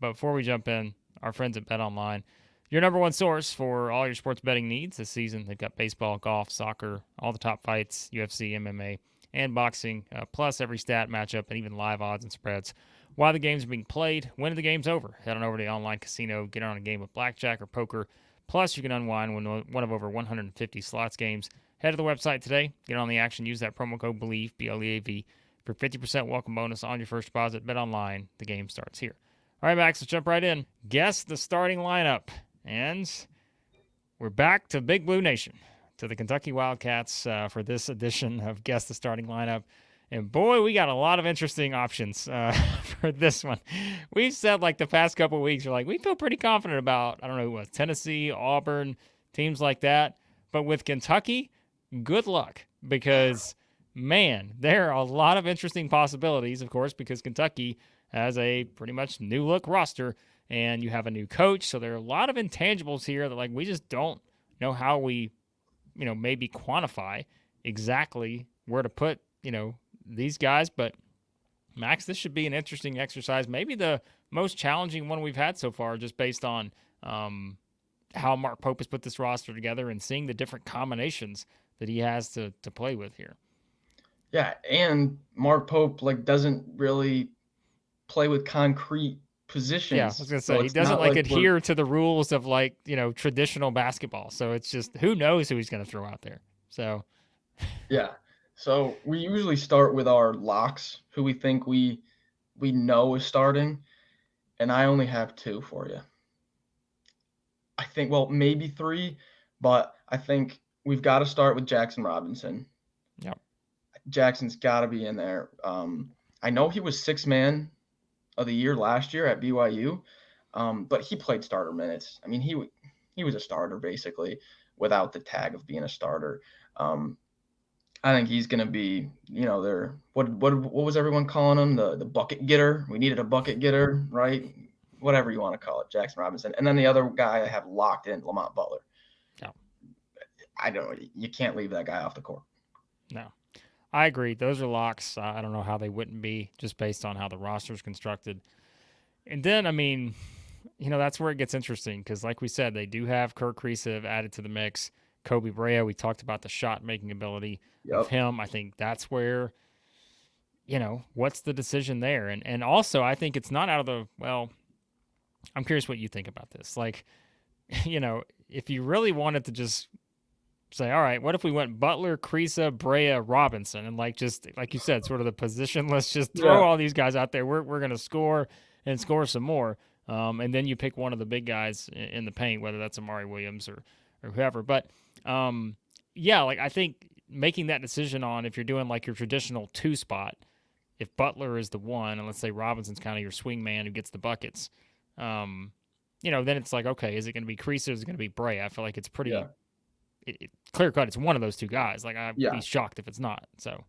But before we jump in, our friends at Bet Online, your number one source for all your sports betting needs this season. They've got baseball, golf, soccer, all the top fights, UFC, MMA, and boxing, plus every stat, matchup, and even live odds and spreads. While the games are being played, when the game's over, head on over to the online casino, get on a game of blackjack or poker. Plus, you can unwind one of over 150 slots games. Head to the website today, get on the action, use that promo code BELIEVE, BLEAV, for 50% welcome bonus on your first deposit. Bet online, the game starts here. All right, Max, let's jump right in. Guess the starting lineup. And we're back to Big Blue Nation, to the Kentucky Wildcats for this edition of Guess the Starting Lineup. And boy, we got a lot of interesting options for this one. We've said like the past couple of weeks, we're like, we feel pretty confident about, I don't know who it was, Tennessee, Auburn, teams like that. But with Kentucky, good luck because, man, there are a lot of interesting possibilities, of course, because Kentucky has a pretty much new look roster and you have a new coach. So there are a lot of intangibles here that like we just don't know how we, maybe quantify exactly where to put, these guys. But Max, this should be an interesting exercise. Maybe the most challenging one we've had so far, just based on how Mark Pope has put this roster together and seeing the different combinations that he has to play with here. Yeah, and Mark Pope doesn't really play with concrete Yeah, I positions, was gonna so say he it's doesn't not like like we're adhere to the rules of traditional basketball. So it's just who knows who he's gonna throw out there. So yeah. So we usually start with our locks, who we think we know is starting, and I only have two for you. I think, well, maybe three, but I think we've got to start with Jaxson Robinson. yeah, Jackson's got to be in there. I know he was sixth man of the year last year at BYU, but he played starter minutes. I mean, he was a starter basically without the tag of being a starter. I think he's going to be, there. What was everyone calling him? The bucket getter. We needed a bucket getter, right? Whatever you want to call it, Jaxson Robinson. And then the other guy I have locked in, Lamont Butler. yeah, I don't know. You can't leave that guy off the court. no, I agree. Those are locks. I don't know how they wouldn't be just based on how the roster is constructed. And then, I mean, that's where it gets interesting because, like we said, they do have Kerr, Kriisa added to the mix. Koby Brea, we talked about the shot making ability of Yep. him. I think that's where, what's the decision there? And also, I think it's not out of the, well, I'm curious what you think about this. Like, if you really wanted to just say, all right, what if we went Butler, Kriisa, Brea, Robinson, and just like you said, sort of the position. Let's just throw Yeah. all these guys out there. We're gonna score and score some more, and then you pick one of the big guys in the paint, whether that's Amari Williams or whoever. But yeah, I think making that decision on if you're doing like your traditional two spot, if Butler is the one, and let's say Robinson's kind of your swing man who gets the buckets, then it's like, okay, is it going to be Kriisa or is it going to be Brea? I feel like it's pretty Yeah. clear cut. It's one of those two guys. Like I'd be Yeah. shocked if it's not. So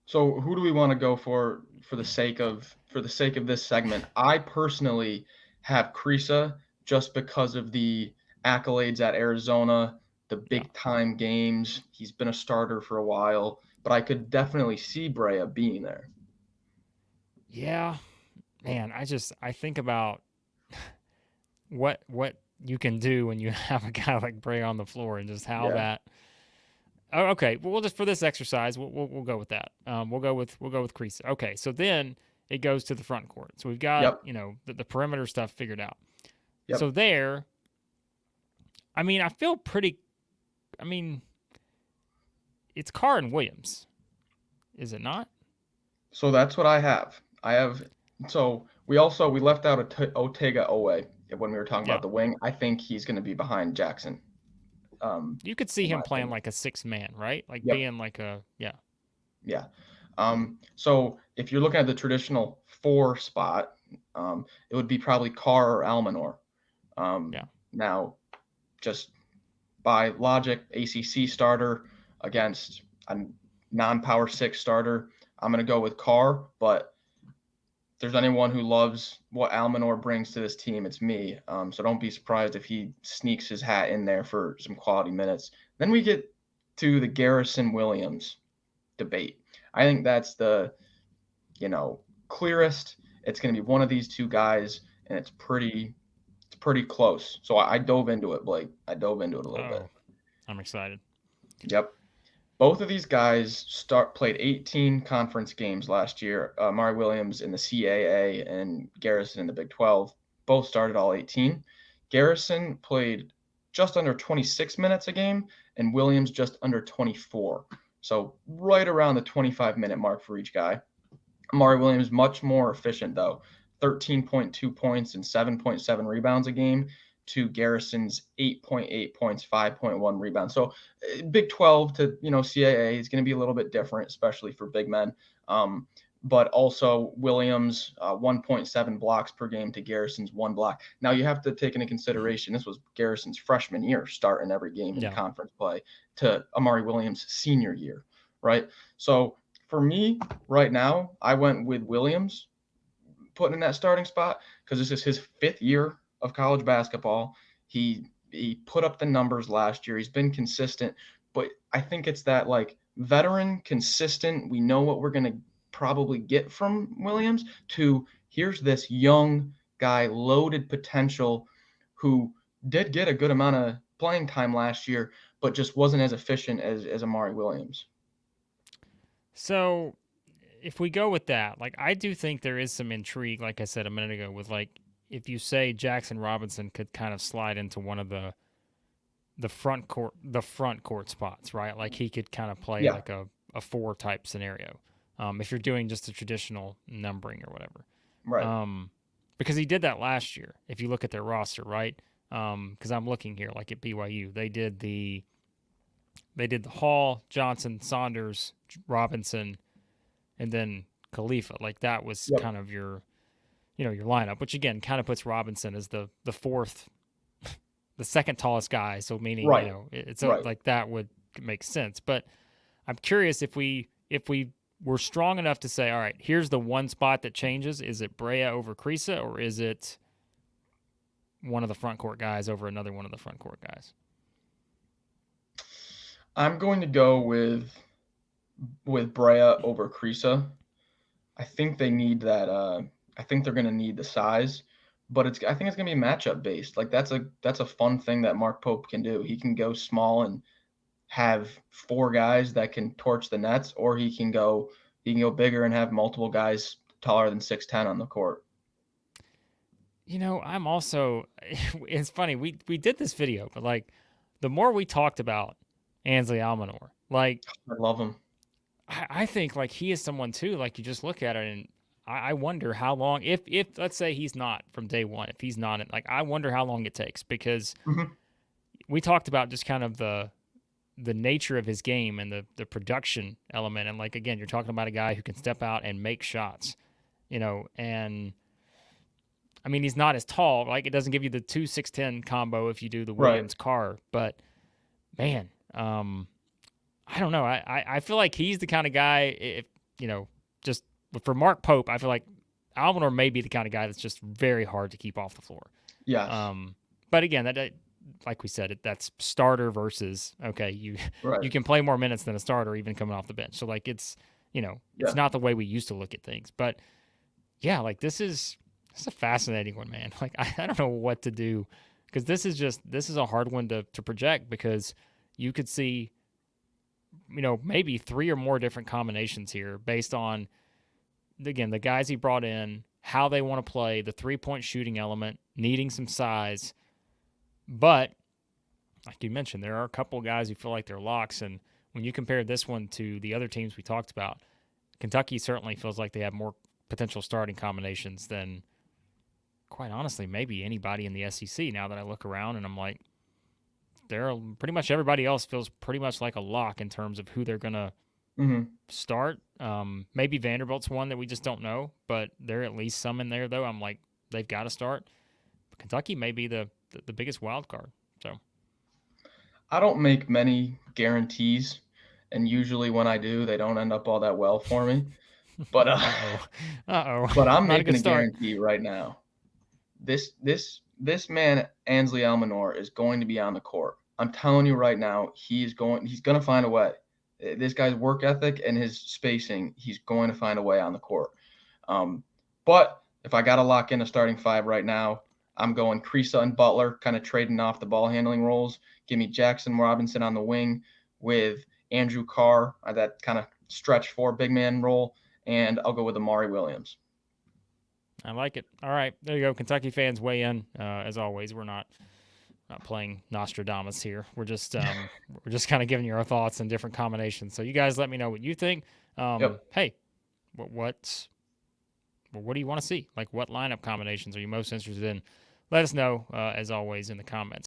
So who do we want to go for the sake of this segment? I personally have Kriisa just because of the accolades at Arizona, the yeah, big time games. He's been a starter for a while, but I could definitely see Brea being there. yeah, man. I think about what you can do when you have a guy like Bray on the floor and just how Yeah. that. Oh, okay, well, we'll just for this exercise, we'll go with that. We'll go with Kriisa. Okay, so then it goes to the front court. So we've got Yep. the perimeter stuff figured out. So Yep. there, I mean, I feel pretty. I mean, it's Carr and Williams, is it not? So that's what I have. I have so we left out Otega Oweh when we were talking Yeah. about the wing. I think he's going to be behind Jaxson. You could see In my him playing opinion. like a six man, right? Like Yep. being like a yeah, Yeah. So if you're looking at the traditional four spot, it would be probably Carr or Almonor. yeah, Now, just by logic, ACC starter against a non-power six starter, I'm going to go with Carr. But if there's anyone who loves what Almonor brings to this team, it's me. So don't be surprised if he sneaks his hat in there for some quality minutes. Then we get to the Garrison Williams debate. I think that's the clearest it's going to be one of these two guys, and it's pretty close. So I dove into it, Blake. I dove into it a little bit. Oh, I'm excited. Yep. Both of these guys played 18 conference games last year. Amari Williams in the CAA and Garrison in the Big 12. Both started all 18. Garrison played just under 26 minutes a game, and Williams just under 24. So right around the 25-minute mark for each guy. Amari Williams much more efficient though, 13.2 points and 7.7 rebounds a game to Garrison's 8.8 points, 5.1 rebounds. So Big 12 to CAA is going to be a little bit different, especially for big men. But also Williams 1.7 blocks per game to Garrison's 1 block. Now you have to take into consideration this was Garrison's freshman year, starting every game in conference play, to Amari Williams' senior year, right? So for me right now, I went with Williams putting in that starting spot because this is his 5th year of college basketball. He put up the numbers last year. He's been consistent, but I think it's that like veteran, consistent. We know what we're going to probably get from Williams to here's this young guy, loaded potential, who did get a good amount of playing time last year, but just wasn't as efficient as Amari Williams. So if we go with that, like I do think there is some intrigue, like I said a minute ago, with like if you say Jaxson Robinson could kind of slide into one of the front court spots, right? Like he could kind of play like a 4 type scenario. If you're doing just a traditional numbering or whatever. Right. Because he did that last year. If you look at their roster, right? Because I'm looking here, like at BYU, they did the Hall, Johnson, Saunders, Robinson, and then Khalifa. Like that was kind of your lineup, which again kind of puts Robinson as the 4th, the 2nd tallest guy. So meaning it's like that would make sense. But I'm curious if we were strong enough to say, all right, here's the one spot that changes. Is it Brea over Kriisa, or is it one of the front court guys over another one of the front court guys? I'm going to go with Brea over Kriisa. I think they need that. I think they're going to need the size, but I think it's going to be matchup based. Like that's a fun thing that Mark Pope can do. He can go small and have 4 guys that can torch the nets, or he can go bigger and have multiple guys taller than 6'10" on the court. I'm also, it's funny, we did this video, but like the more we talked about Ansley Almonor, like I love him. I think like he is someone too, like you just look at it and I wonder how long, if let's say he's not from day one, if he's not, like I wonder how long it takes, because we talked about just kind of the nature of his game and the production element. And like, again, you're talking about a guy who can step out and make shots, and I mean, he's not as tall, like it doesn't give you the 2-6-10 combo if you do the Williams Carr, but man, I don't know. I feel like he's the kind of guy, if, just for Mark Pope, I feel like Almonor may be the kind of guy that's just very hard to keep off the floor. Yeah. But again, that like we said, that's starter versus, okay, you can play more minutes than a starter even coming off the bench. So like it's not the way we used to look at things. But yeah, like this is a fascinating one, man. Like I don't know what to do, because this is a hard one to project, because you could see maybe 3 or more different combinations here based on, again, the guys he brought in, how they want to play, the 3-point shooting element, needing some size. But like you mentioned, there are a couple of guys who feel like they're locks, and when you compare this one to the other teams we talked about, Kentucky certainly feels like they have more potential starting combinations than, quite honestly, maybe anybody in the SEC. Now that I look around and I'm like, pretty much everybody else feels pretty much like a lock in terms of who they're gonna start. Maybe Vanderbilt's one that we just don't know, but there are at least some in there though. I'm like, they've got to start. But Kentucky may be the biggest wild card. So I don't make many guarantees, and usually when I do, they don't end up all that well for me. But but I'm making a guarantee right now. This man Ansley Almonor is going to be on the court. I'm telling you right now, he's going to find a way. This guy's work ethic and his spacing, he's going to find a way on the court. But if I got to lock in a starting 5 right now, I'm going Kriisa and Butler, kind of trading off the ball handling roles. Give me Jaxson Robinson on the wing with Andrew Carr, that kind of stretch 4 big man role, and I'll go with Amari Williams. I like it. All right, there you go. Kentucky fans weigh in. As always, we're not playing Nostradamus here. We're just kind of giving you our thoughts and different combinations. So you guys let me know what you think. Yep. Hey, what do you want to see? Like, what lineup combinations are you most interested in? Let us know, as always, in the comments.